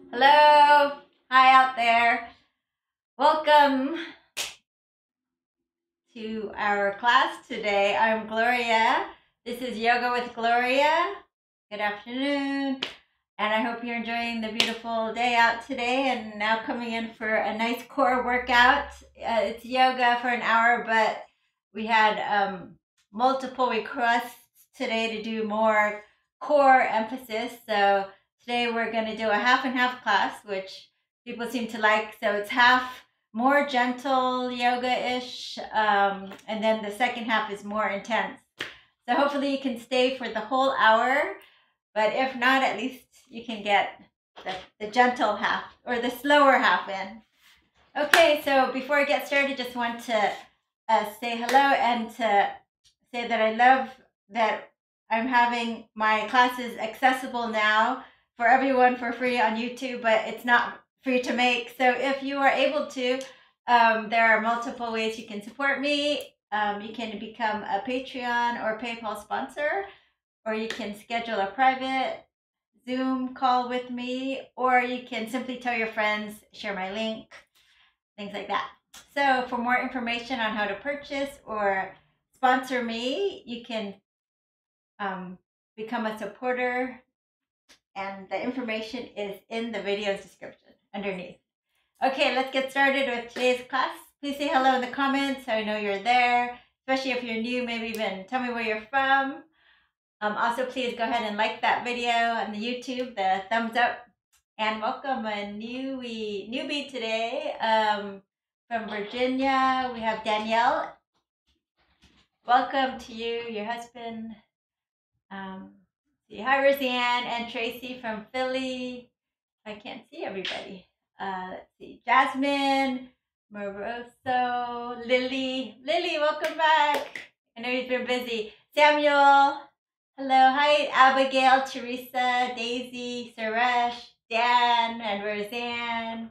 Hello, hi out there. Welcome to our class today. I'm Gloria. This is Yoga with Gloria. Good afternoon. And I hope you're enjoying the beautiful day out today and now coming in for a nice core workout. It's yoga for an hour, but we had multiple requests today to do more core emphasis. So today we're going to do a half and half class, which people seem to like. So it's half more gentle yoga-ish, and then the second half is more intense. So hopefully you can stay for the whole hour, but if not, at least you can get the gentle half or the slower half in. Okay, so before I get started, just want to say hello and to say that I love that I'm having my classes accessible now for everyone for free on YouTube, but it's not free to make. So if you are able to, there are multiple ways you can support me. You can become a Patreon or PayPal sponsor, or you can schedule a private Zoom call with me, or you can simply tell your friends, share my link, things like that. So for more information on how to purchase or sponsor me, you can become a supporter, and the information is in the video's description underneath. Okay, let's get started with today's class. Please say hello in the comments so I know you're there, especially if you're new, maybe even tell me where you're from. Also, please go ahead and like that video on the YouTube, the thumbs up, and welcome a newbie today from Virginia. We have Danielle. Welcome to you, your husband. Hi, Roseanne and Tracy from Philly. I can't see everybody. Let's see, Jasmine, Moroso, Lily. Lily, welcome back. I know you've been busy. Samuel, hello. Hi, Abigail, Teresa, Daisy, Suresh, Dan, and Roseanne.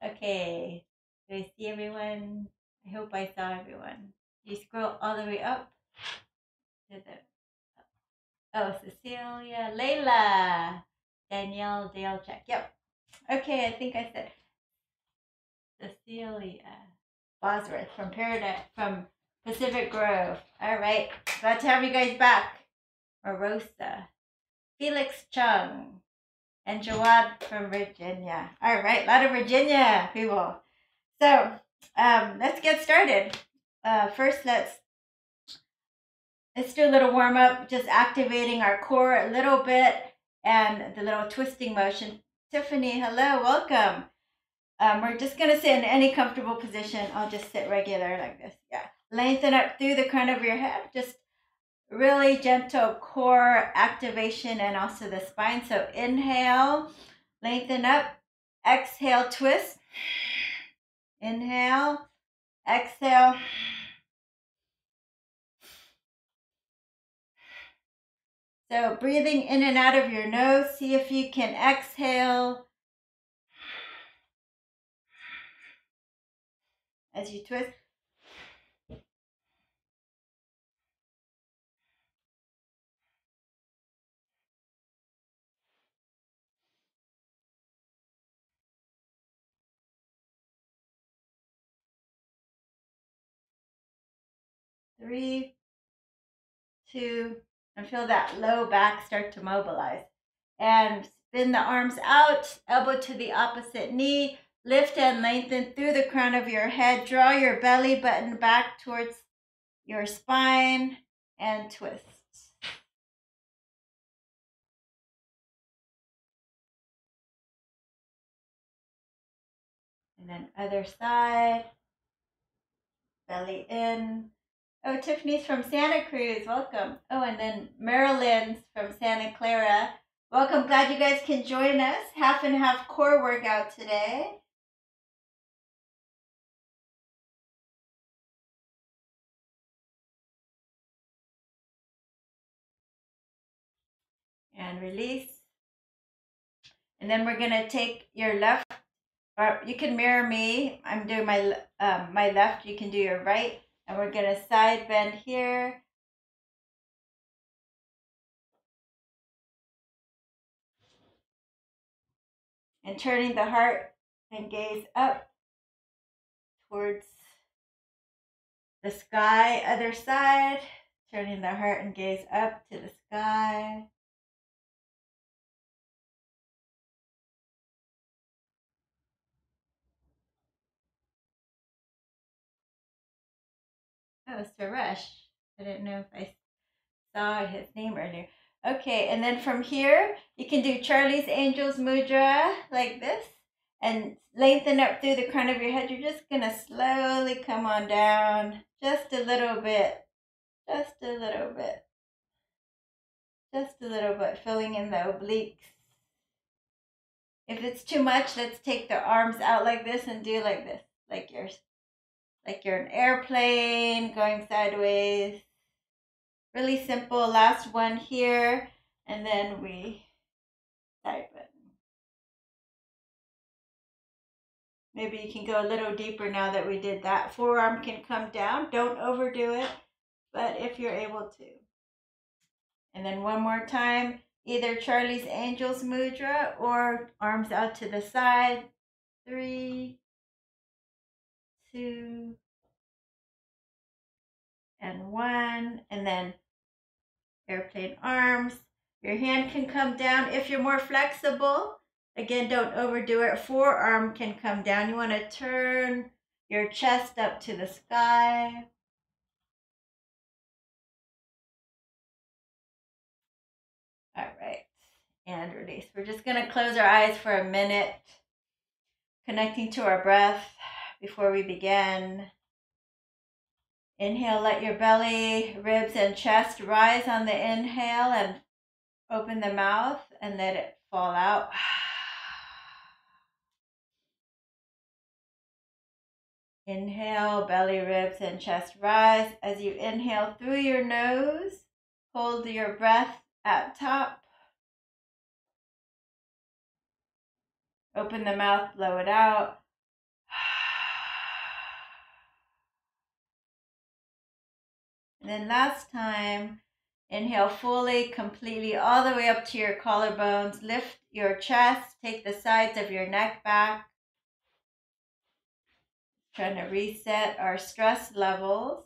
Okay, do I see everyone? I hope I saw everyone. You scroll all the way up to the. Oh, Cecilia, Layla, Danielle, Dale, check. Yep. Okay, I think I said Cecilia Bosworth from Pacific Grove. All right, glad to have you guys back. Marosa, Felix Chung, and Jawad from Virginia. All right, a lot of Virginia people. So let's get started. First, let's do a little warm up, just activating our core a little bit and the little twisting motion. Tiffany, hello, welcome. We're just going to sit in any comfortable position. I'll just sit regular like this. Yeah. Lengthen up through the crown of your head. Just really gentle core activation and also the spine. So inhale, lengthen up. Exhale, twist. Inhale, exhale. So breathing in and out of your nose. See if you can exhale as you twist. Three, two, and feel that low back start to mobilize. And spin the arms out, elbow to the opposite knee. Lift and lengthen through the crown of your head. Draw your belly button back towards your spine and twist. And then other side. Belly in. Oh, Tiffany's from Santa Cruz. Welcome. Oh, and then Marilyn's from Santa Clara. Welcome. Glad you guys can join us. Half and half core workout today. And release. And then we're going to take your left, or you can mirror me. I'm doing my my left. You can do your right. And we're going to side bend here. And turning the heart and gaze up towards the sky. Other side. Turning the heart and gaze up to the sky. Oh, Suresh. I didn't know if I saw his name earlier. Okay, and then from here, you can do Charlie's Angels Mudra like this and lengthen up through the crown of your head. You're just going to slowly come on down just a little bit, just a little bit, just a little bit, filling in the obliques. If it's too much, let's take the arms out like this and do like this, like you're an airplane going sideways. Really simple. Last one here, and then we type it. Maybe you can go a little deeper now that we did that. Forearm can come down. Don't overdo it, but if you're able to. And then one more time, either Charlie's Angels Mudra or arms out to the side. 3, 2, and 1. And then airplane arms. Your hand can come down if you're more flexible. Again, don't overdo it. Forearm can come down. You want to turn your chest up to the sky. All right, and release. We're just going to close our eyes for a minute, connecting to our breath before we begin. Inhale, let your belly, ribs, and chest rise on the inhale and open the mouth and let it fall out. Inhale, belly, ribs, and chest rise. As you inhale through your nose, hold your breath at top. Open the mouth, blow it out. And then last time, inhale fully, completely, all the way up to your collarbones. Lift your chest, take the sides of your neck back. Trying to reset our stress levels.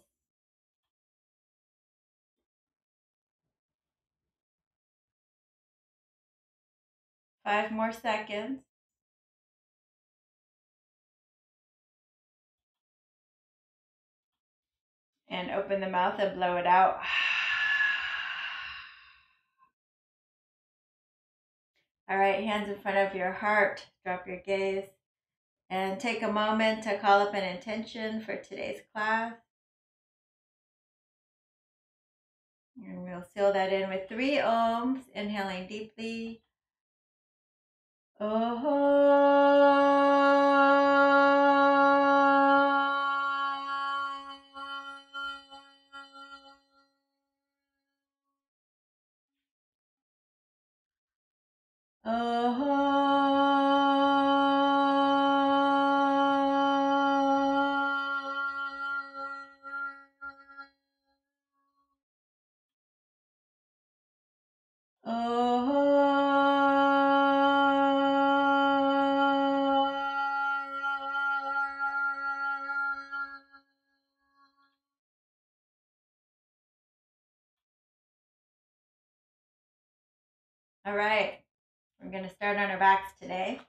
Five more seconds. And open the mouth and blow it out. All right, hands in front of your heart. Drop your gaze. And take a moment to call up an intention for today's class. And we'll seal that in with 3 ohms, inhaling deeply. All right, we're going to start on our backs today.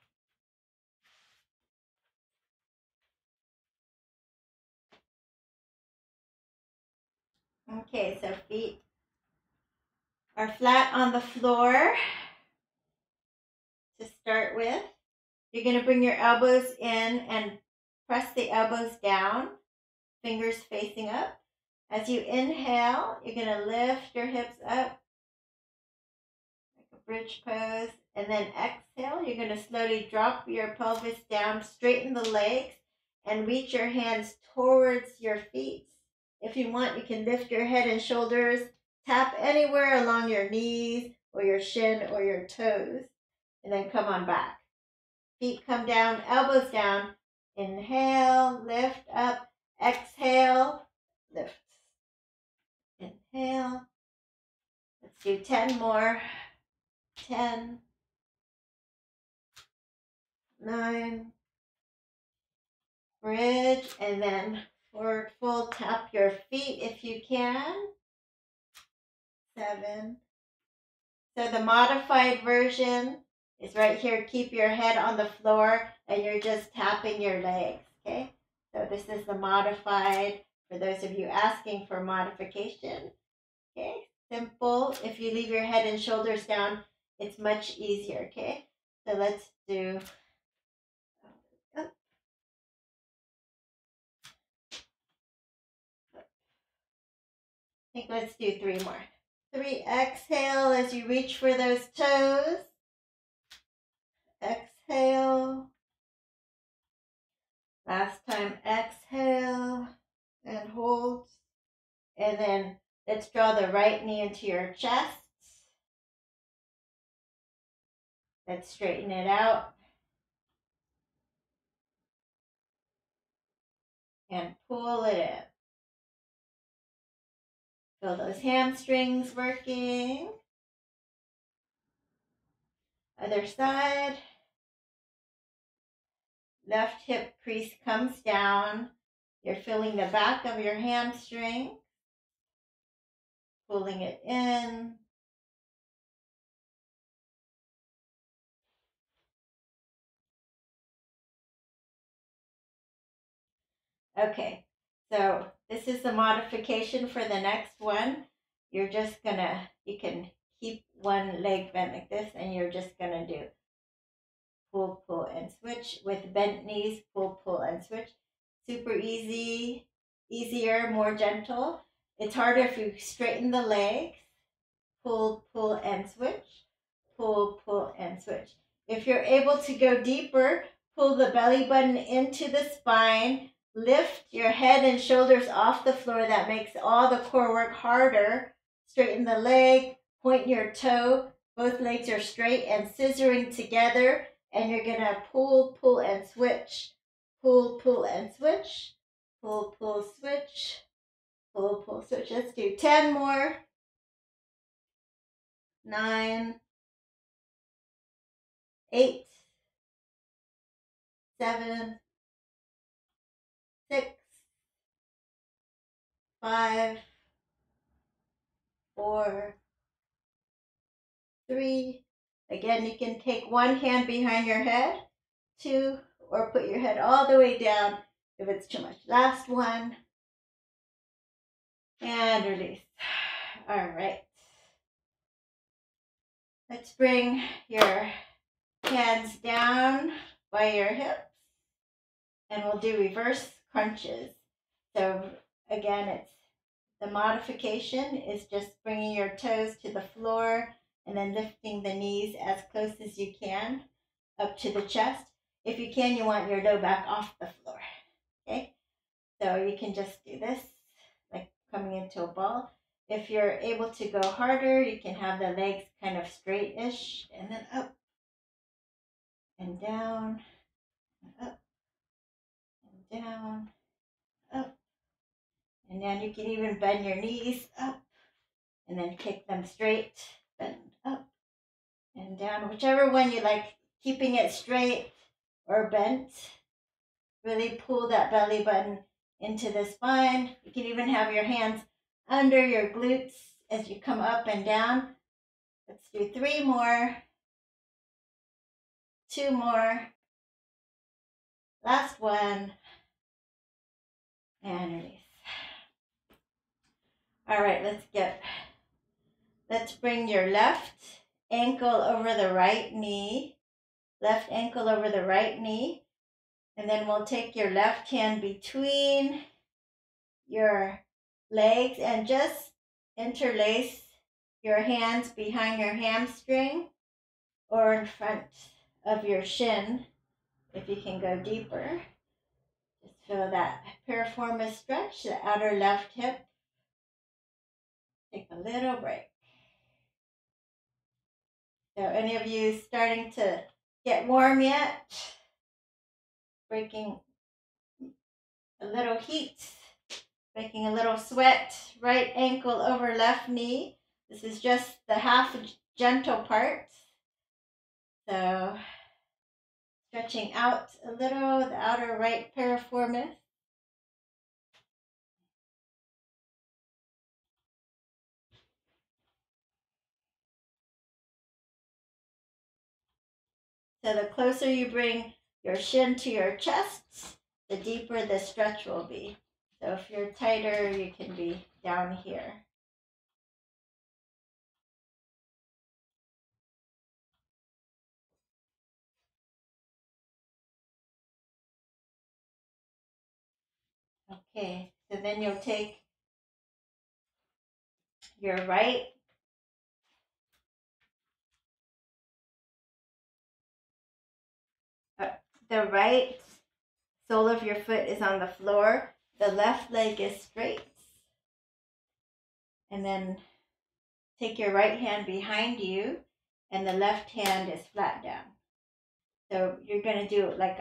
Okay, so feet are flat on the floor to start with. You're going to bring your elbows in and press the elbows down, fingers facing up. As you inhale, you're going to lift your hips up like a bridge pose. And then exhale, you're going to slowly drop your pelvis down, straighten the legs, and reach your hands towards your feet. If you want, you can lift your head and shoulders, tap anywhere along your knees or your shin or your toes, and then come on back. Feet come down, elbows down. Inhale, lift up. Exhale, lift. Inhale. Let's do 10 more. 10, 9, bridge, and then forward fold. Tap your feet if you can. 7. So the modified version is right here. Keep your head on the floor and you're just tapping your legs, okay? So this is the modified for those of you asking for modification, okay? Simple. If you leave your head and shoulders down, it's much easier, okay? So let's do, I think let's do 3 more. 3, exhale as you reach for those toes. Exhale. Last time, exhale and hold. And then let's draw the right knee into your chest. Let's straighten it out. And pull it in. Feel those hamstrings working. Other side. Left hip crease comes down. You're feeling the back of your hamstring. Pulling it in. Okay, so this is the modification for the next one. You're just gonna, you can keep one leg bent like this and you're just gonna do pull, pull, and switch with bent knees, pull, pull, and switch. Super easy, easier, more gentle. It's harder if you straighten the legs, pull, pull, and switch, pull, pull, and switch. If you're able to go deeper, pull the belly button into the spine, lift your head and shoulders off the floor. That makes all the core work harder. Straighten the leg, point your toe. Both legs are straight and scissoring together. And you're going to pull, pull, and switch. Pull, pull, and switch. Pull, pull, switch. Pull, pull, switch. Let's do 10 more. 9, 8, 7, 6, 5, 4, 3. Again, you can take one hand behind your head, 2, or put your head all the way down if it's too much. Last one. And release. All right. Let's bring your hands down by your hips. And we'll do reverse crunches. So again, it's the modification is just bringing your toes to the floor and then lifting the knees as close as you can up to the chest. If you can, you want your low back off the floor. Okay? So you can just do this, like coming into a ball. If you're able to go harder, you can have the legs kind of straight-ish and then up and down, and up and down, up. And then you can even bend your knees up and then kick them straight, bend up and down, whichever one you like, keeping it straight or bent. Really pull that belly button into the spine. You can even have your hands under your glutes as you come up and down. Let's do 3 more, 2 more, last one, and release. All right, let's bring your left ankle over the right knee, left ankle over the right knee, and then we'll take your left hand between your legs and just interlace your hands behind your hamstring or in front of your shin. If you can go deeper, just feel that piriformis stretch, the outer left hip. Take a little break. So any of you starting to get warm yet? Breaking a little heat, breaking a little sweat. Right ankle over left knee. This is just the half gentle part. So Stretching out a little, the outer right piriformis. So the closer you bring your shin to your chest, the deeper the stretch will be. So if you're tighter, you can be down here. Okay, so then you'll take your the right sole of your foot is on the floor. The left leg is straight. And then take your right hand behind you and the left hand is flat down. So you're going to do it like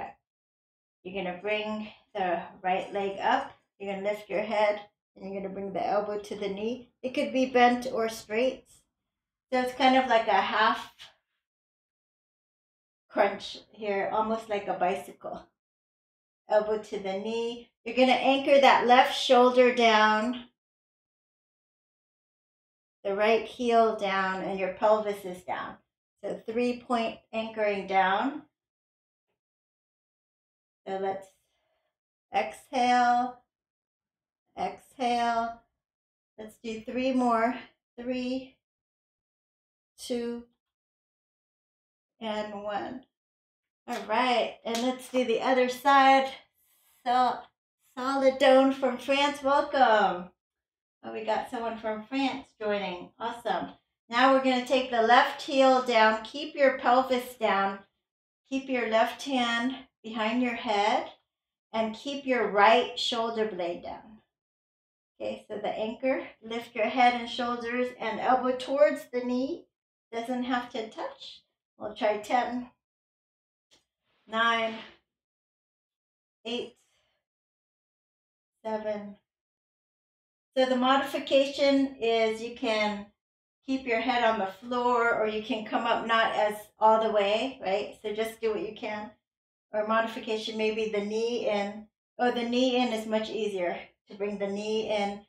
you're going to bring the right leg up. You're going to lift your head and you're going to bring the elbow to the knee. It could be bent or straight. So it's kind of like a half crunch here, almost like a bicycle. Elbow to the knee. You're going to anchor that left shoulder down, the right heel down, and your pelvis is down. So 3-point anchoring down. So let's exhale, exhale. Let's do 3 more. 3, 2, and 1. All right, and let's do the other side. So, Solidone from France, welcome. Oh, we got someone from France joining. Awesome. Now we're going to take the left heel down. Keep your pelvis down. Keep your left hand behind your head and keep your right shoulder blade down. Okay, so the anchor, lift your head and shoulders and elbow towards the knee. Doesn't have to touch. We'll try 10, 9, 8, 7. So the modification is you can keep your head on the floor or you can come up not as all the way, right? So just do what you can. Or modification, maybe the knee in. Oh, the knee in is much easier to bring the knee in.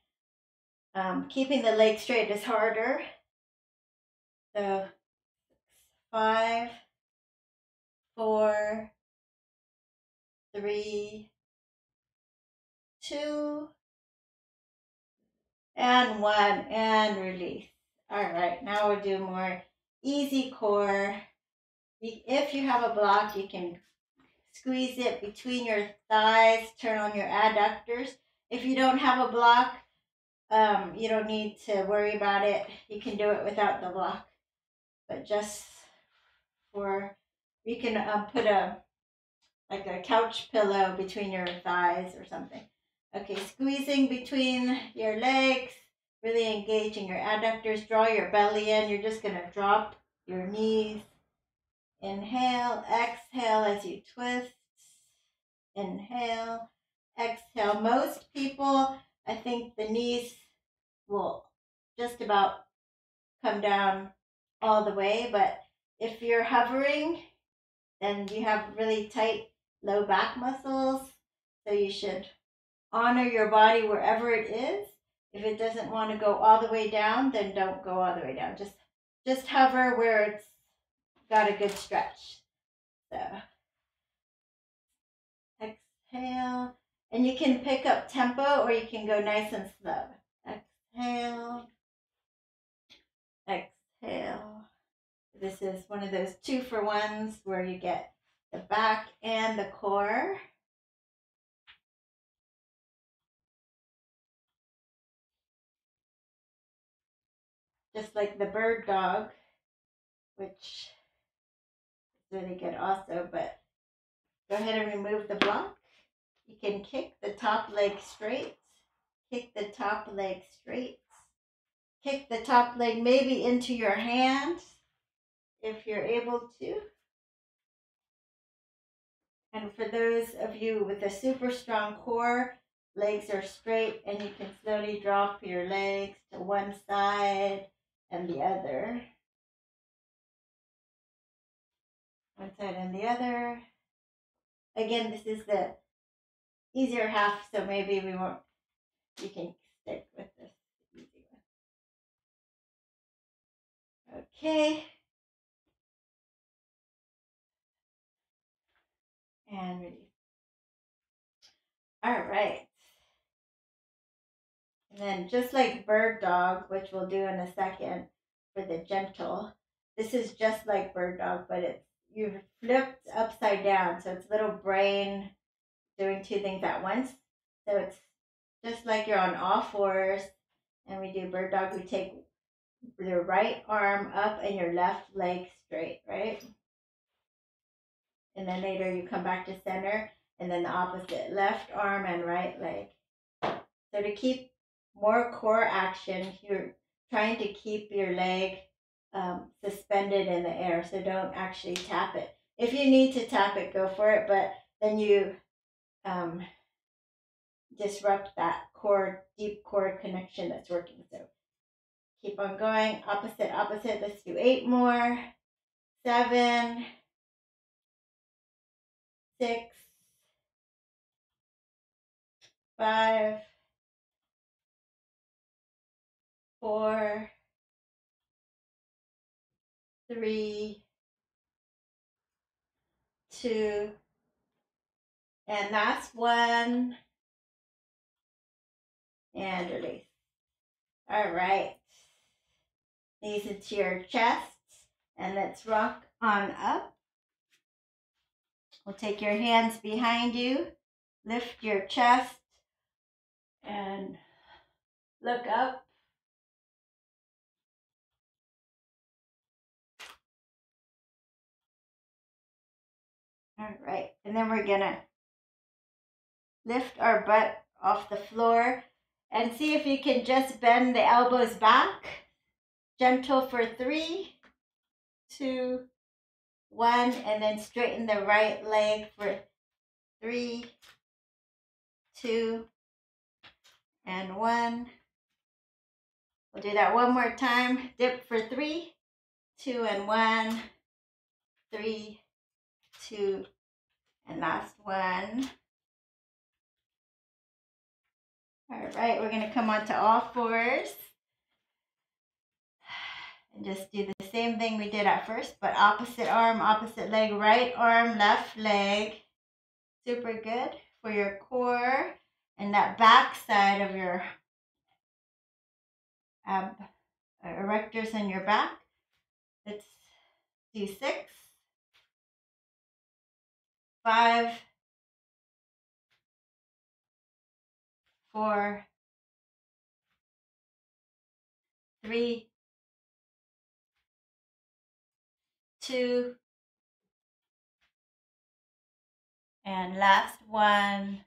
Keeping the leg straight is harder. So 5, 4, 3, 2, and 1, and release. All right, now we'll do more easy core. If you have a block, you can squeeze it between your thighs, turn on your adductors. If you don't have a block, you don't need to worry about it. You can do it without the block. But just for, you can put like a couch pillow between your thighs or something. Okay, squeezing between your legs, really engaging your adductors. Draw your belly in. You're just going to drop your knees. Inhale, exhale as you twist. Inhale, exhale. Most people, I think the knees will just about come down all the way, but if you're hovering, then you have really tight low back muscles, so you should honor your body wherever it is. If it doesn't want to go all the way down, then don't go all the way down. Just hover where it's got a good stretch. So exhale, and you can pick up tempo or you can go nice and slow. Exhale, exhale. This is one of those 2-for-1s where you get the back and the core. Just like the bird dog, which is really good also, but go ahead and remove the block. You can kick the top leg straight, kick the top leg straight, kick the top leg maybe into your hands if you're able to. And for those of you with a super strong core, legs are straight and you can slowly drop your legs to one side and the other. One side and the other. Again, this is the easier half, so maybe we won't, you can stick with this easy one. Okay. And release. All right. And then just like bird dog, which we'll do in a second for the gentle, this is just like bird dog, but it's you've flipped upside down. So it's little brain doing two things at once. So it's just like you're on all fours and we do bird dog. We take your right arm up and your left leg straight, right? And then later you come back to center and then the opposite, left arm and right leg. So to keep more core action, you're trying to keep your leg suspended in the air. So don't actually tap it. If you need to tap it, go for it. But then you disrupt that core, deep core connection that's working. So keep on going. Opposite, opposite. Let's do 8 more. 7, 6, 5, 4, 3, 2, and last one. And release. All right. Knees into your chest. And let's rock on up. We'll take your hands behind you. Lift your chest. And look up. All right. And then we're going to lift our butt off the floor. And see if you can just bend the elbows back. Gentle for 3, 2, 1. And then straighten the right leg for 3, 2, and 1. We'll do that one more time. Dip for 3, 2, and 1. 3, 2, and last one. All right, we're going to come onto all fours. And just do the same thing we did at first, but opposite arm, opposite leg, right arm, left leg. Super good for your core and that back side of your erectors in your back. Let's do 6, 5, 4, 3, 2, and last one.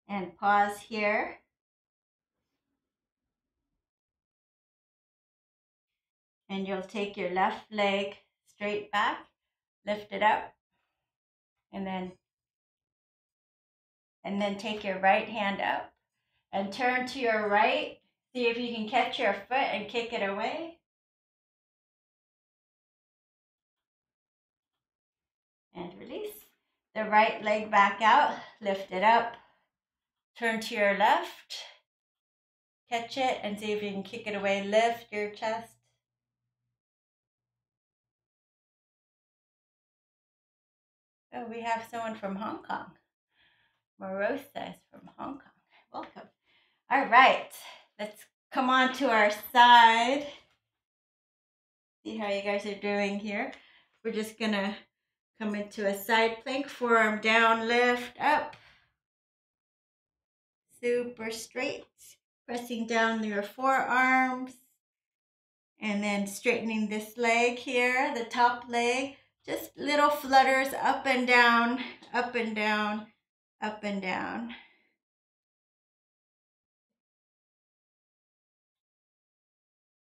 And pause here. And you'll take your left leg straight back, lift it up, and then take your right hand up and turn to your right. See if you can catch your foot and kick it away. And release. The right leg back out, lift it up, turn to your left, catch it, and see if you can kick it away. Lift your chest. Oh, we have someone from Hong Kong. Marosa is from Hong Kong. Welcome. All right, let's come on to our side. See how you guys are doing here. We're just gonna come into a side plank, forearm down, lift up. Super straight, pressing down your forearms. And then straightening this leg here, the top leg. Just little flutters up and down, up and down, up and down.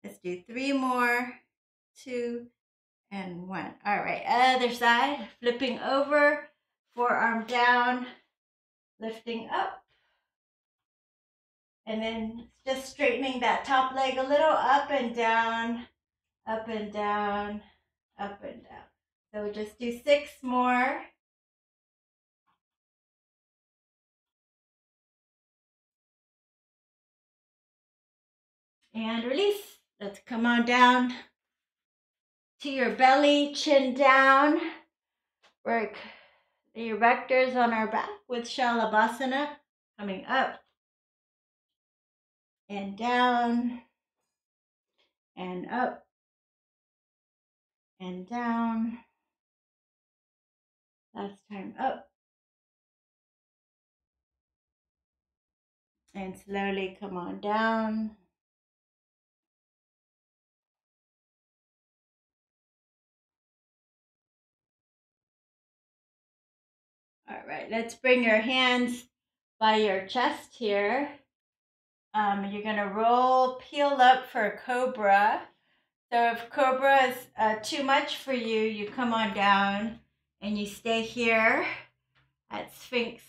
Let's do 3 more, 2, and 1. All right, other side, flipping over, forearm down, lifting up. And then just straightening that top leg a little up and down, up and down, up and down. So just do 6 more. And release. Let's come on down to your belly, chin down. Work the erectors on our back with Shalabhasana, coming up and down and up and down. Last time up. And slowly come on down. All right, let's bring your hands by your chest here. You're gonna roll, peel up for Cobra. So if Cobra is too much for you, you come on down and you stay here at Sphinx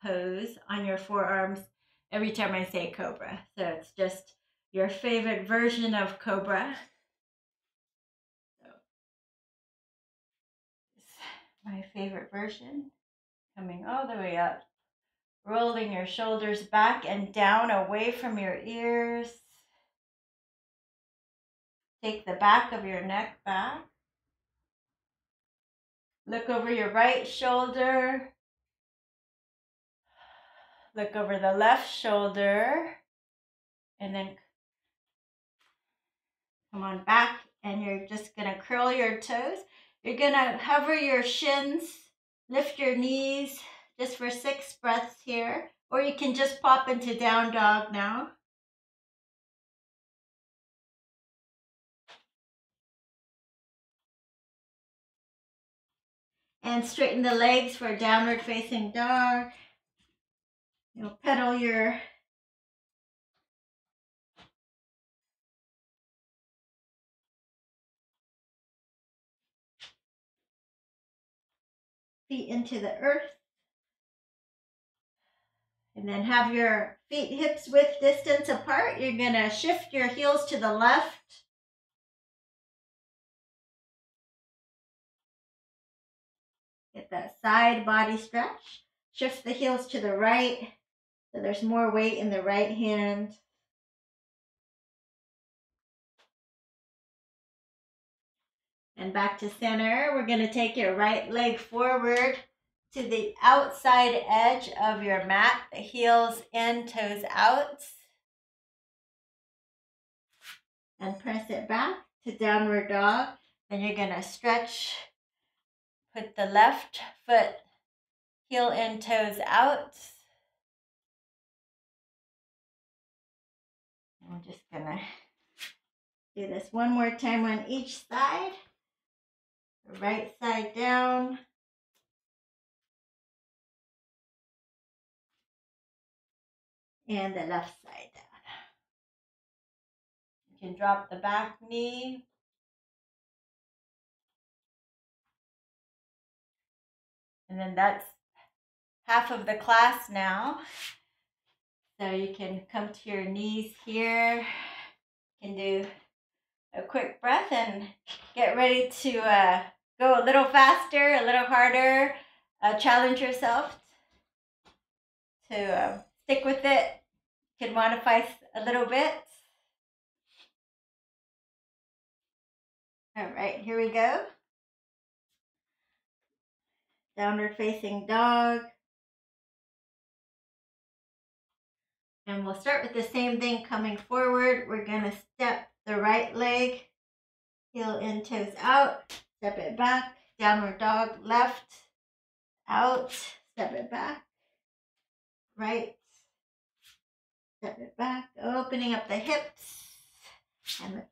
pose on your forearms every time I say Cobra. So it's just your favorite version of Cobra. So this is my favorite version. Coming all the way up. Rolling your shoulders back and down away from your ears. Take the back of your neck back. Look over your right shoulder. Look over the left shoulder. And then come on back, and you're just going to curl your toes. You're going to hover your shins, lift your knees just for 6 breaths here. Or you can just pop into down dog now. And straighten the legs for downward facing dog. You'll pedal your feet into the earth. And then have your feet hips width distance apart. You're going to shift your heels to the left. Get that side body stretch. Shift the heels to the right so there's more weight in the right hand. And back to center. We're going to take your right leg forward to the outside edge of your mat. The heels in, toes out. And press it back to downward dog. Then you're going to stretch. Put the left foot heel in, toes out. And we're just going to do this one more time on each side. The right side down. And the left side down. You can drop the back knee. And then that's half of the class now. So you can come to your knees here. You can do a quick breath and get ready to go a little faster, a little harder. Challenge yourself to stick with it. You can modify a little bit. All right, here we go. Downward facing dog. And we'll start with the same thing coming forward. We're going to step the right leg, heel in, toes out, step it back, downward dog, left, out, step it back, right, step it back, opening up the hips, and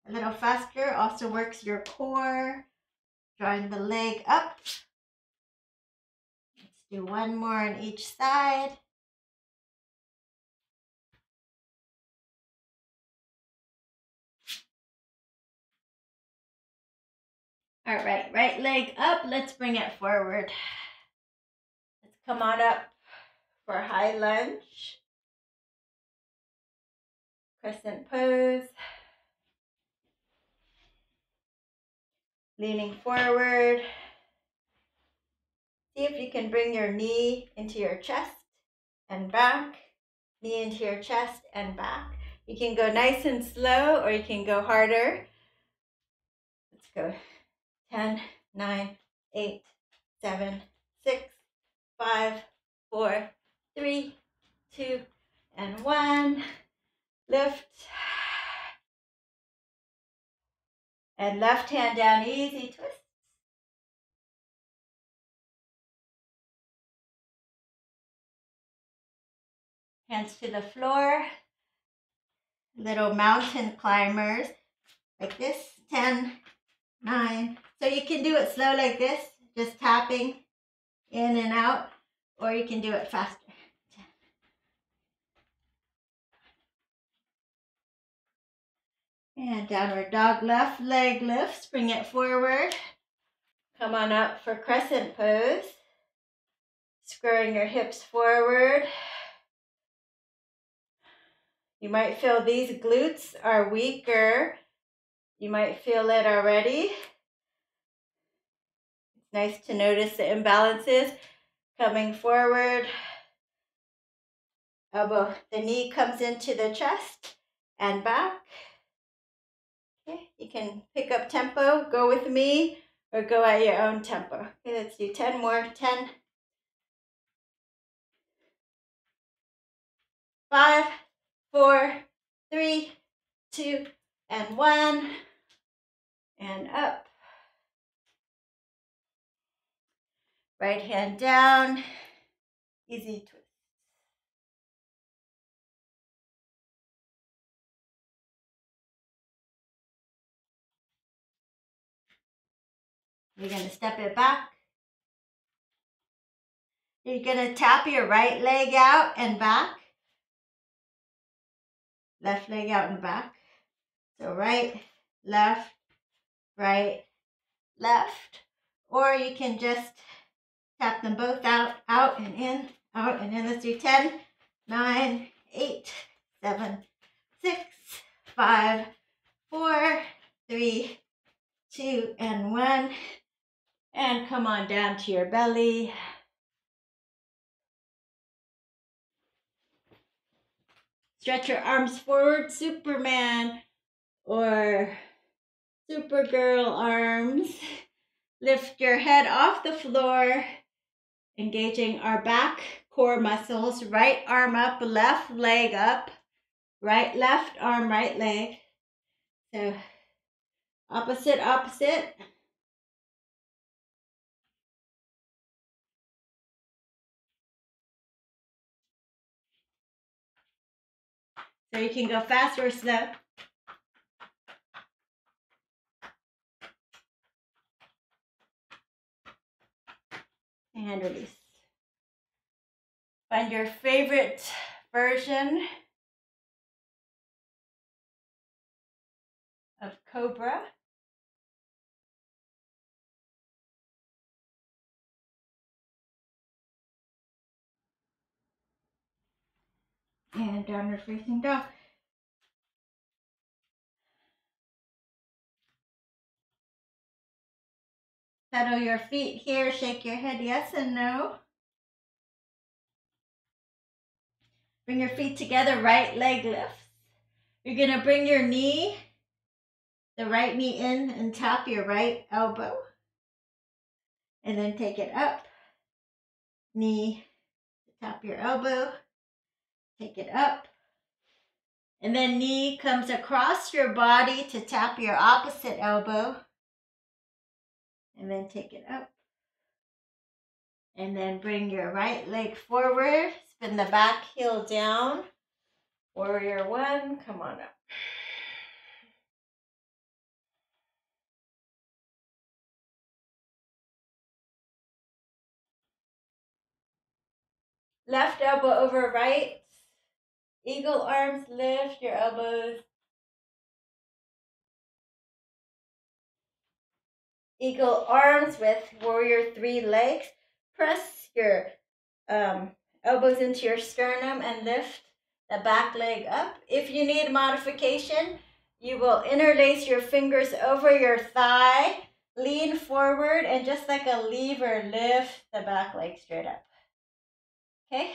a little faster also works your core, drawing the leg up. Let's do one more on each side. All right, right leg up. Let's bring it forward. Let's come on up for high lunge. Crescent pose. Leaning forward. See if you can bring your knee into your chest and back. Knee into your chest and back. You can go nice and slow or you can go harder. Let's go. 10, 9, 8, 7, 6, 5, 4, 3, 2, and 1. Lift. And left hand down, easy twist. Hands to the floor. Little mountain climbers like this. 10, 9. So you can do it slow like this, just tapping in and out, or you can do it faster. And downward dog, left leg lifts, bring it forward. Come on up for crescent pose. Squaring your hips forward. You might feel these glutes are weaker. You might feel it already. It's nice to notice the imbalances. Coming forward. Elbow, the knee comes into the chest and back. Okay, you can pick up tempo, go with me, or go at your own tempo. Okay, let's do 10 more. 10, 5, 4, 3, 2, and 1. And up. Right hand down. Easy twist. You're going to step it back. You're going to tap your right leg out and back. Left leg out and back. So right, left, right, left. Or you can just tap them both out and in, out and in. Let's do 10, 9, 8, 7, 6, 5, 4, 3, 2, and 1. And come on down to your belly. Stretch your arms forward, Superman or Supergirl arms. Lift your head off the floor, engaging our back core muscles. Right arm up, left leg up. Right, left arm, right leg. So opposite, opposite. So you can go fast or slow. And release. Find your favorite version of Cobra. And downward facing dog. Pedal your feet here, shake your head yes and no. Bring your feet together, right leg lifts. You're gonna bring your knee, the right knee in and tap your right elbow. And then take it up. Knee, tap your elbow, take it up. And then knee comes across your body to tap your opposite elbow. And then take it up. And then bring your right leg forward. Spin the back heel down. Warrior one, come on up. Left elbow over right. Eagle arms, lift your elbows. Eagle arms with warrior three legs. Press your elbows into your sternum and lift the back leg up. If you need modification, you will interlace your fingers over your thigh lean forward and just like a lever, lift the back leg straight up. Okay?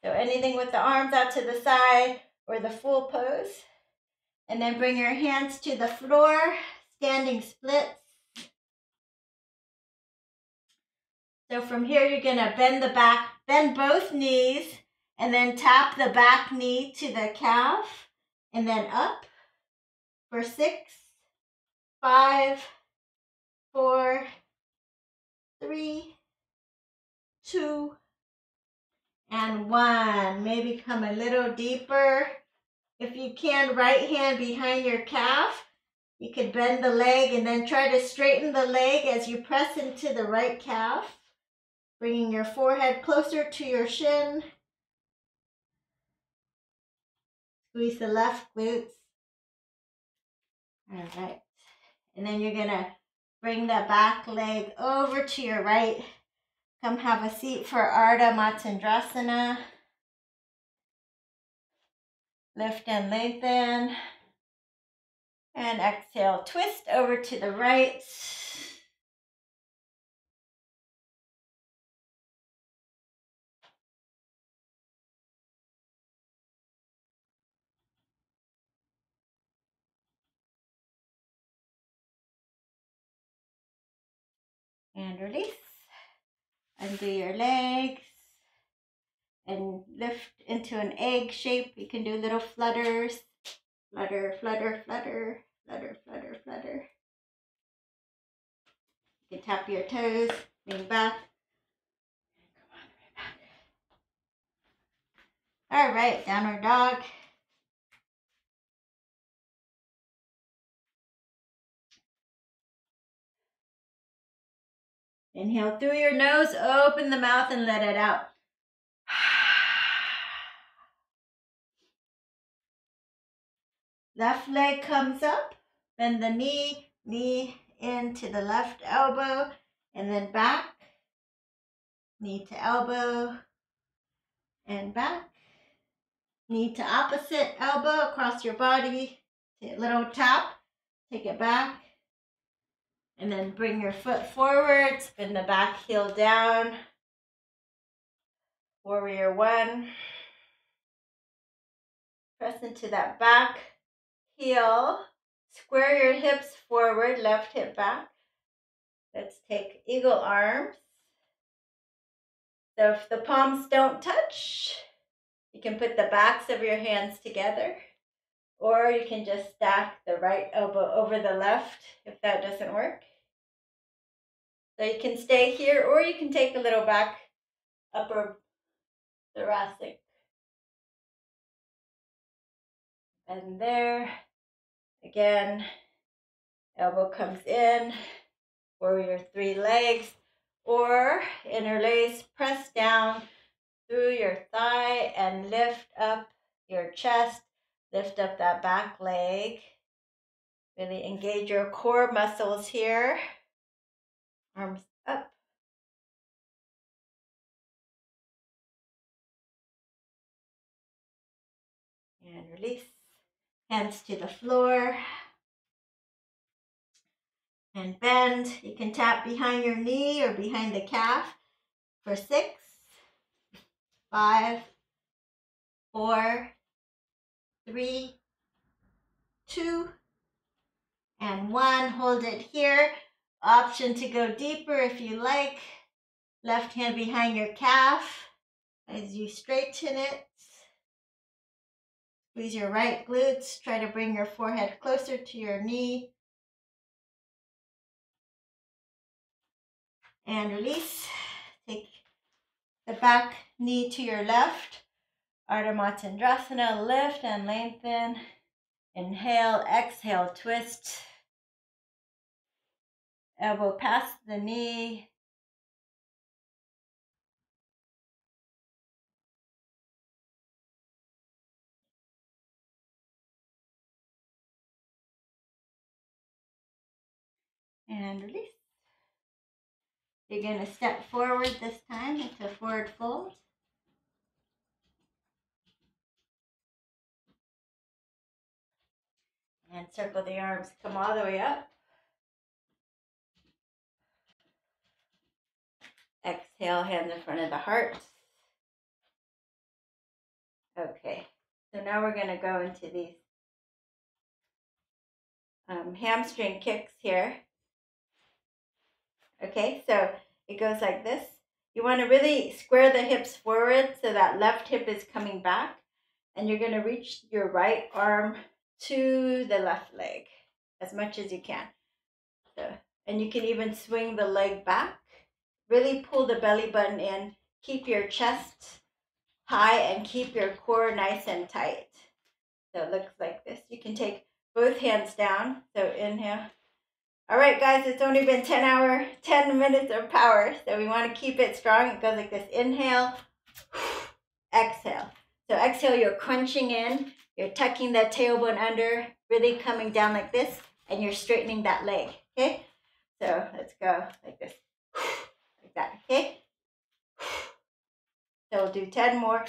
So anything with the arms out to the side or the full pose. And then bring your hands to the floor, standing splits. So from here, you're gonna bend the back, bend both knees, and then tap the back knee to the calf, and then up for 6, 5, 4, 3, 2, and 1. Maybe come a little deeper. If you can, right hand behind your calf. You could bend the leg and then try to straighten the leg as you press into the right calf, bringing your forehead closer to your shin. Squeeze the left glutes. All right. And then you're going to bring the back leg over to your right. Come have a seat for Ardha Matsyendrasana. Lift and lengthen. And exhale, twist over to the right. And release. Undo your legs. And lift into an egg shape. You can do little flutters. Flutter, flutter, flutter, flutter, flutter, flutter. You can tap your toes, lean back. All right, downward dog. Inhale through your nose, open the mouth and let it out. Left leg comes up, bend the knee, knee into the left elbow, and then back. Knee to elbow, and back. Knee to opposite elbow across your body. A little tap, take it back. And then bring your foot forward, spin the back heel down. Warrior 1. Press into that back heel. Square your hips forward, left hip back. Let's take eagle arms. So if the palms don't touch, you can put the backs of your hands together, or you can just stack the right elbow over the left if that doesn't work. So you can stay here, or you can take a little back upper thoracic. And there, again, elbow comes in, warrior 3 legs, or interlace, press down through your thigh and lift up your chest, lift up that back leg. Really engage your core muscles here. Arms up. And release. Hands to the floor. And bend. You can tap behind your knee or behind the calf for 6, 5, 4, 3, 2, and 1. Hold it here. Option to go deeper if you like. Left hand behind your calf as you straighten it. Squeeze your right glutes. Try to bring your forehead closer to your knee. And release. Take the back knee to your left. Ardha Matsyendrasana. Lift and lengthen. Inhale, exhale, twist. Elbow past the knee. And release. You're going to step forward this time into forward fold. And circle the arms, come all the way up. exhale, hands in front of the heart. Okay, so now we're going to go into these hamstring kicks here. Okay, so it goes like this. You want to really square the hips forward so that left hip is coming back, and you're going to reach your right arm to the left leg as much as you can. So, and you can even swing the leg back. Really pull the belly button in. Keep your chest high and keep your core nice and tight. So it looks like this. You can take both hands down. So inhale. All right, guys, it's only been 10 minutes of power. So we want to keep it strong. It goes like this. Inhale, exhale. So exhale, you're crunching in. You're tucking that tailbone under, really coming down like this, and you're straightening that leg, okay? So let's go like this, like that, okay? So we'll do 10 more.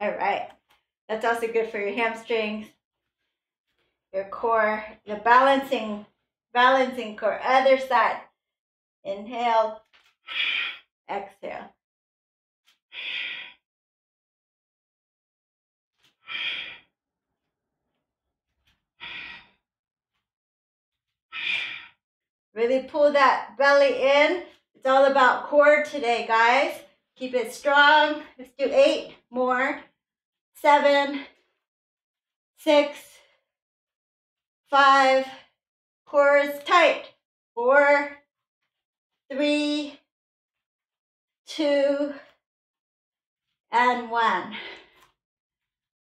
All right, that's also good for your hamstrings, your core, the balancing core. Other side. Inhale, exhale. Really pull that belly in. It's all about core today, guys. Keep it strong. Let's do 8 more. 7, 6, 5. Core is tight. 4, 3, 2, and 1.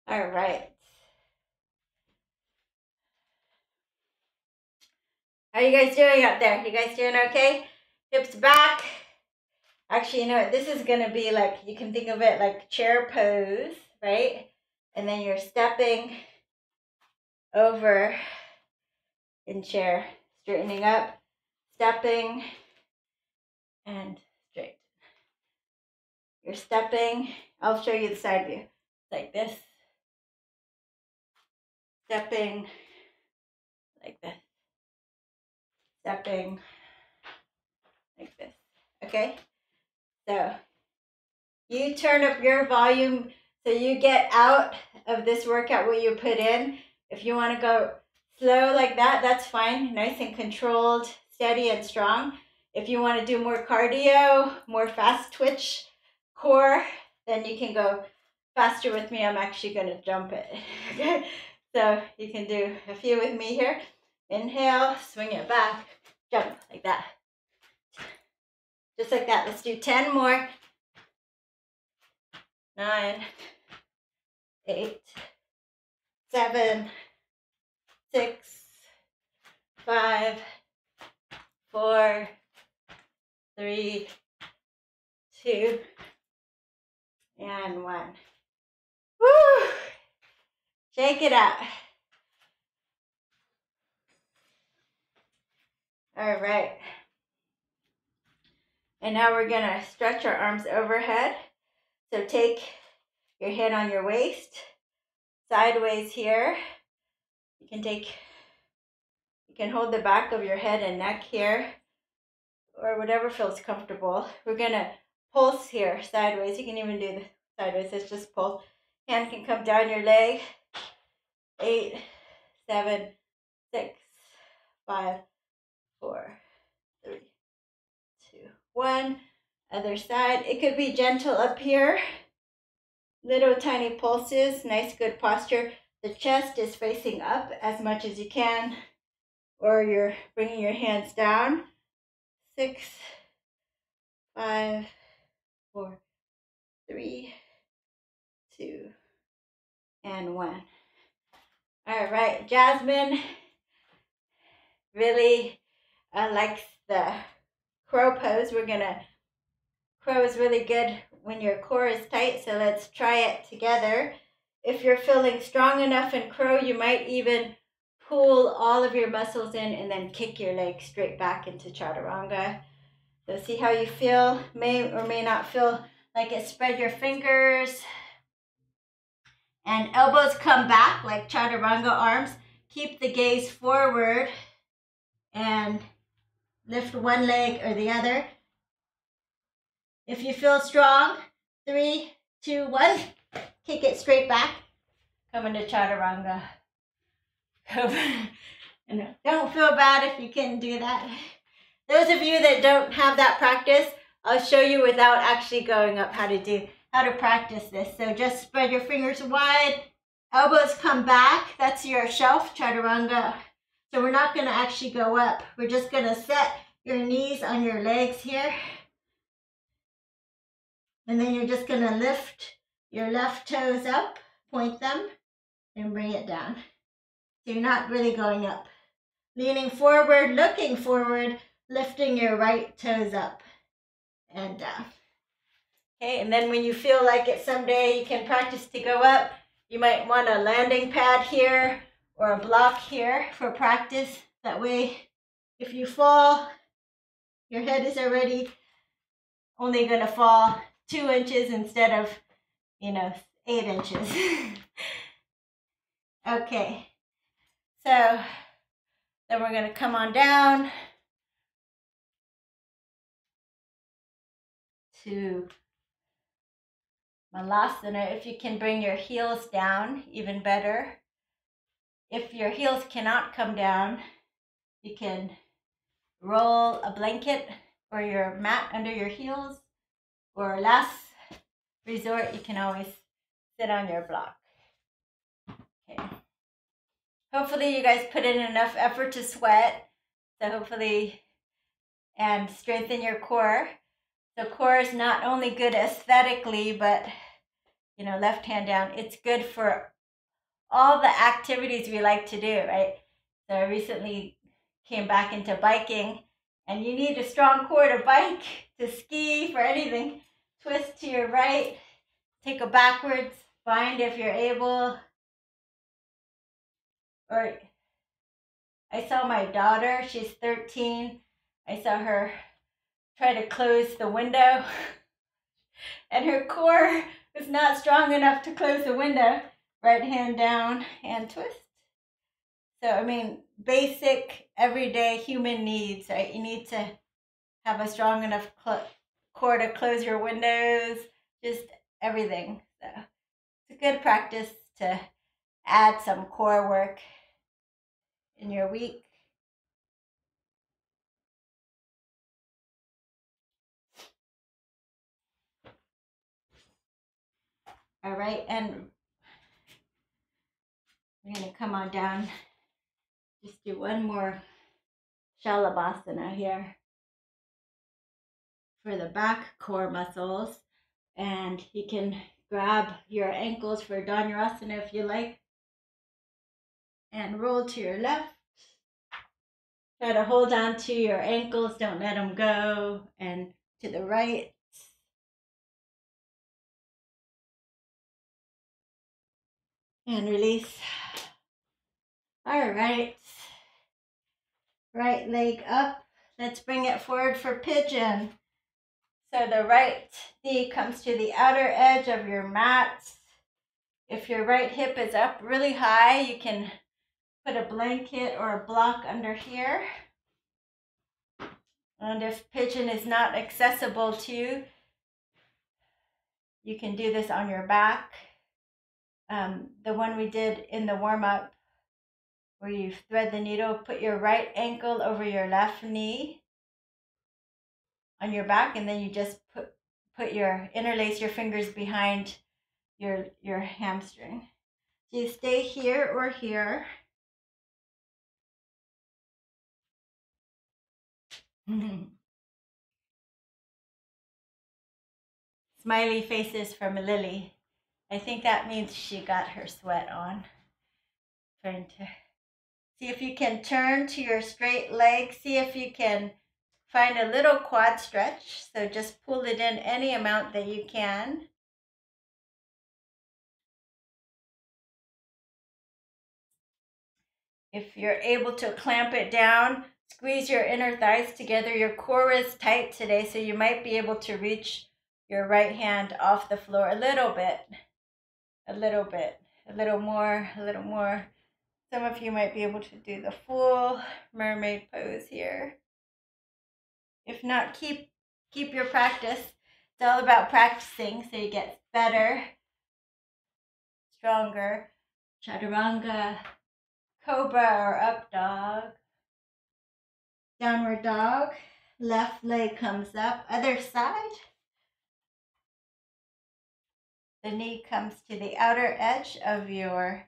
All right. How are you guys doing up there? You guys doing okay? Hips back. Actually, you know what? This is going to be like, you can think of it like chair pose, right? And then you're stepping over in chair, straightening up, stepping, and straight. You're stepping. I'll show you the side view. Like this. Stepping. Like this. Stepping. Like this. Okay? So you turn up your volume so you get out of this workout what you put in. If you want to go slow like that, that's fine. Nice and controlled, steady and strong. If you want to do more cardio, more fast twitch core, then you can go faster with me. I'm actually going to jump it. Okay? So you can do a few with me here. Inhale, swing it back, jump like that. Just like that. Let's do 10 more. 9, 8, 7, 6, 5, 4, 3, 2, and 1. Woo! Shake it out. All right. And now we're going to stretch our arms overhead. So take your hand on your waist, sideways here. You can hold the back of your head and neck here, or whatever feels comfortable. We're going to pulse here, sideways. You can even do the sideways. It's just pulse. Hand can come down your leg. 8, 7, 6, 5, 4, 3, 2, 1. Other side. It could be gentle up here. Little tiny pulses. Nice, good posture. The chest is facing up as much as you can, or you're bringing your hands down. 6, 5, 4, 3, 2, and 1. All right, Jasmine really likes the crow pose. Crow is really good when your core is tight, so let's try it together. If you're feeling strong enough in crow, you might even pull all of your muscles in and then kick your leg straight back into chaturanga. So see how you feel, may or may not feel like it. Spread your fingers. And elbows come back like chaturanga arms. Keep the gaze forward and lift one leg or the other. If you feel strong, 3, 2, 1, kick it straight back. Come into chaturanga. And don't feel bad if you can't do that. Those of you that don't have that practice, I'll show you without actually going up how to practice this. So just spread your fingers wide, elbows come back. That's your shelf, chaturanga. So we're not gonna actually go up. We're just gonna set your knees on your legs here. And then you're just gonna lift your left toes up, point them, and bring it down. So you're not really going up. Leaning forward, looking forward, lifting your right toes up and down. Okay, and then when you feel like it someday you can practice to go up, you might want a landing pad here or a block here for practice. That way, if you fall, your head is already only gonna fall 2 inches instead of, 8 inches. Okay, so then we're gonna come on down to Malasana. If you can bring your heels down, even better. If your heels cannot come down, you can roll a blanket or your mat under your heels, or last resort, you can always sit on your block. Okay. Hopefully you guys put in enough effort to sweat, so hopefully, and strengthen your core. So core is not only good aesthetically, but left hand down, it's good for all the activities we like to do, right? So I recently came back into biking, and you need a strong core to bike, to ski, for anything. Twist to your right, take a backwards, bind if you're able. Or I saw my daughter, she's 13. I saw her try to close the window, and her core was not strong enough to close the window. Right hand down and twist. So, basic, everyday human needs, right? You need to have a strong enough core to close your windows, just everything. So it's a good practice to add some core work in your week. All right, and we're going to come on down. Just do one more Shalabhasana here for the back core muscles. And you can grab your ankles for Dhanurasana if you like. And roll to your left. Try to hold on to your ankles, don't let them go. And to the right. And release. All right. Right leg up. Let's bring it forward for pigeon. So the right knee comes to the outer edge of your mat. If your right hip is up really high, you can put a blanket or a block under here. And if pigeon is not accessible to you, you can do this on your back. The one we did in the warm-up, where you thread the needle, put your right ankle over your left knee on your back, and then you just interlace your fingers behind your hamstring. So you stay here or here. Smiley faces from Lily. I think that means she got her sweat on. Trying to see if you can turn to your straight leg. See if you can find a little quad stretch. So just pull it in any amount that you can. If you're able to clamp it down Squeeze your inner thighs together. Your core is tight today, so you might be able to reach your right hand off the floor a little bit, a little bit, a little more, a little more. Some of you might be able to do the full mermaid pose here. If not, keep your practice. It's all about practicing so you get better, stronger. Chaturanga, cobra or up dog. Downward dog. Left leg comes up. Other side. The knee comes to the outer edge of your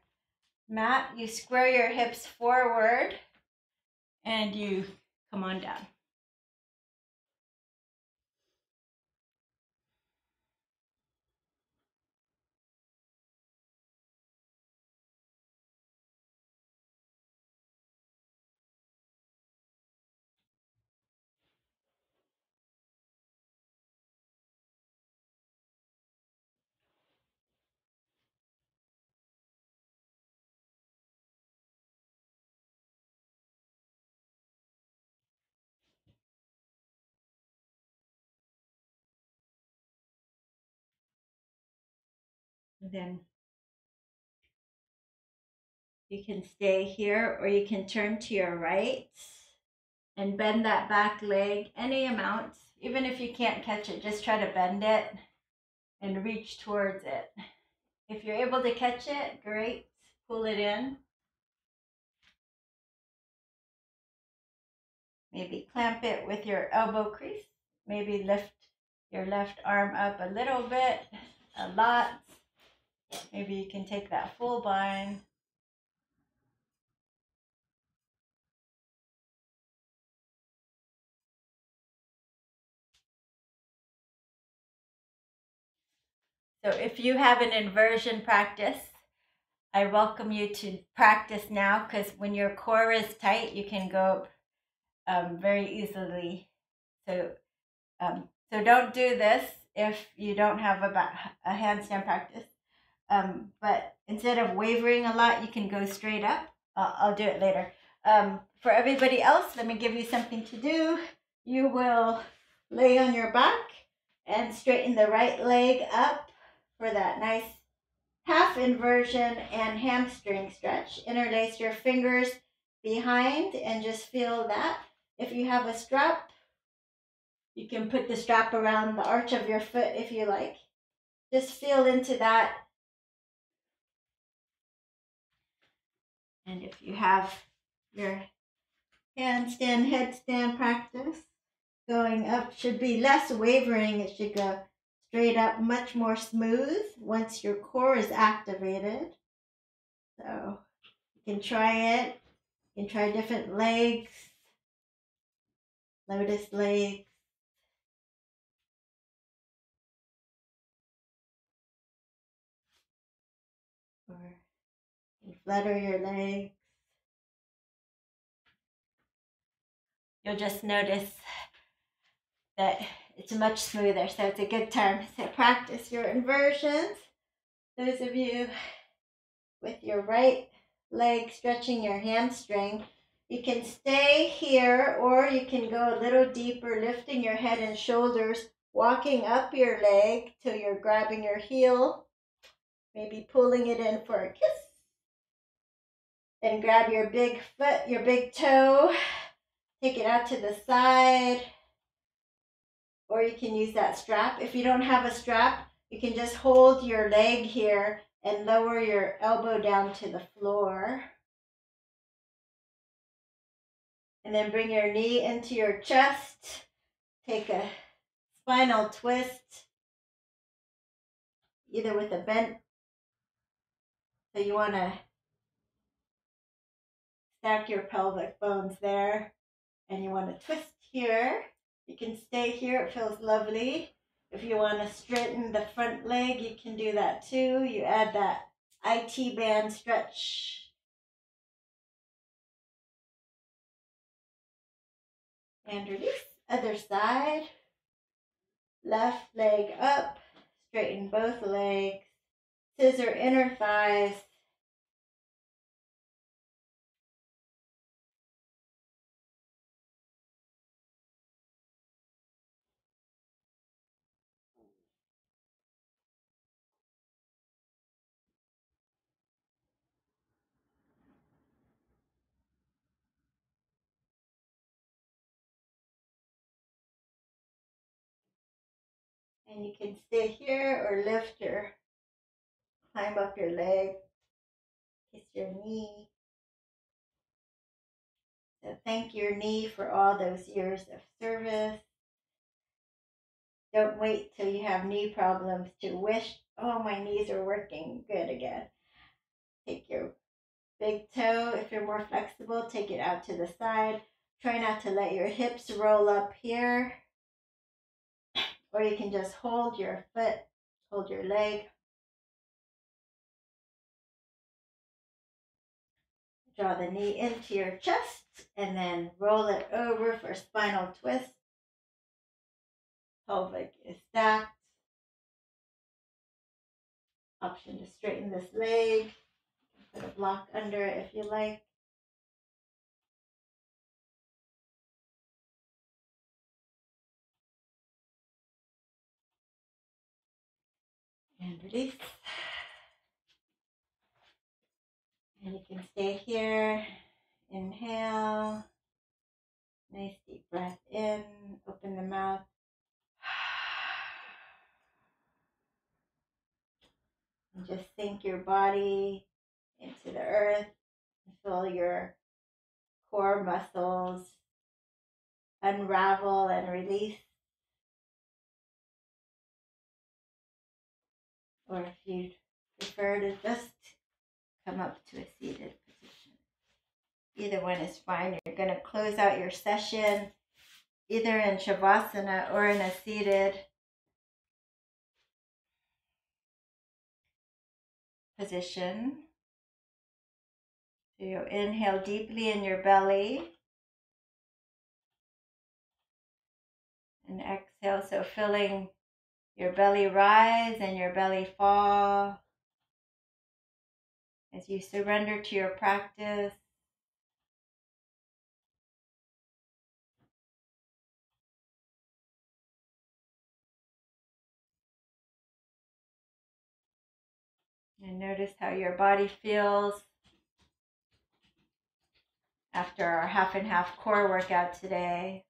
mat. You square your hips forward and you come on down. And then you can stay here or you can turn to your right and bend that back leg any amount. Even if you can't catch it, just try to bend it and reach towards it. If you're able to catch it, great. Pull it in. Maybe clamp it with your elbow crease. Maybe lift your left arm up a little bit, a lot. Maybe you can take that full bind. So if you have an inversion practice, I welcome you to practice now, because when your core is tight, you can go very easily. So don't do this if you don't have a handstand practice. But instead of wavering a lot, you can go straight up. I'll do it later. For everybody else, let me give you something to do. You will lay on your back and straighten the right leg up for that nice half inversion and hamstring stretch. Interlace your fingers behind and just feel that. If you have a strap, you can put the strap around the arch of your foot if you like. Just feel into that. And if you have your handstand, headstand practice, going up should be less wavering. It should go straight up, much more smooth once your core is activated. So you can try it. You can try different legs, lotus legs. Or you can flutter your legs. You'll just notice that it's much smoother, so it's a good time to practice your inversions. Those of you with your right leg stretching your hamstring, you can stay here or you can go a little deeper, lifting your head and shoulders, walking up your leg till you're grabbing your heel, maybe pulling it in for a kiss. Then grab your big foot, your big toe, take it out to the side, or you can use that strap. If you don't have a strap, you can just hold your leg here and lower your elbow down to the floor. And then bring your knee into your chest. Take a spinal twist, either with a bent. So you want to stack your pelvic bones there. And you want to twist here. You can stay here, it feels lovely. If you want to straighten the front leg, you can do that too. You add that IT band stretch. And release. Other side. Left leg up. Straighten both legs. Scissor inner thighs. And you can stay here or lift your, climb up your leg, kiss your knee. So thank your knee for all those years of service. Don't wait till you have knee problems to wish, oh, my knees are working good again. Take your big toe, if you're more flexible, take it out to the side. Try not to let your hips roll up here. Or you can just hold your foot, hold your leg. Draw the knee into your chest and then roll it over for spinal twist. Pelvic is stacked. Option to straighten this leg. Put a block under it if you like. And release. And you can stay here. Inhale. Nice deep breath in. Open the mouth. And just sink your body into the earth. And feel your core muscles unravel and release. Or if you prefer to just come up to a seated position. Either one is fine. You're going to close out your session either in Shavasana or in a seated position. So you inhale deeply in your belly and exhale, so feeling your belly rise and your belly fall as you surrender to your practice. And notice how your body feels after our half and half core workout today.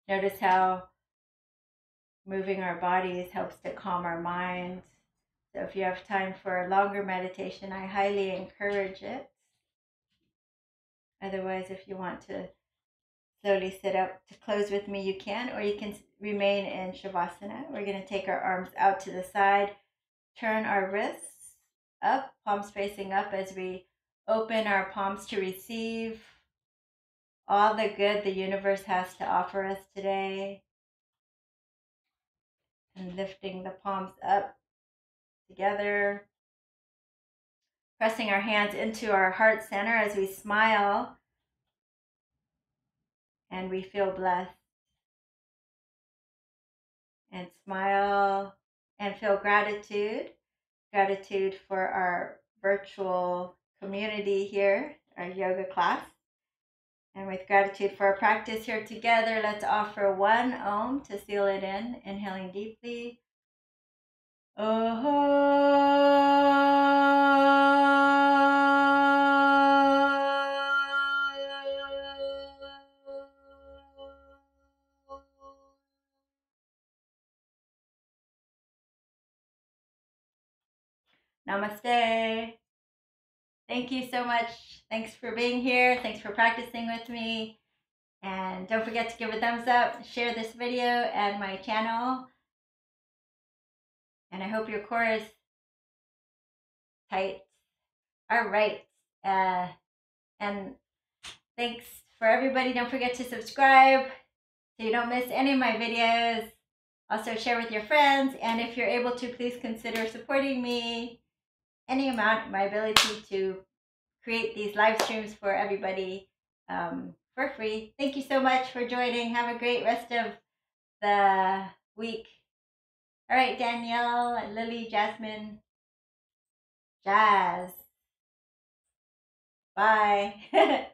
Notice how moving our bodies helps to calm our minds. So if you have time for a longer meditation, I highly encourage it. Otherwise, if you want to slowly sit up to close with me, you can, or you can remain in Shavasana. We're going to take our arms out to the side, turn our wrists up, palms facing up as we open our palms to receive all the good the universe has to offer us today. And lifting the palms up together, pressing our hands into our heart center as we smile and we feel blessed. And smile and feel gratitude. Gratitude for our virtual community here, our yoga class. And with gratitude for our practice here together, let's offer one Om to seal it in. Inhaling deeply. Namaste. Thank you so much. Thanks for being here. Thanks for practicing with me. And don't forget to give a thumbs up, share this video and my channel. And I hope your core is tight. All right. And thanks for everybody. Don't forget to subscribe so you don't miss any of my videos. Also share with your friends. And if you're able to, please consider supporting me any amount, my ability to create these live streams for everybody for free. Thank you so much for joining. Have a great rest of the week. All right, Danielle, Lily, Jasmine, Jazz. Bye.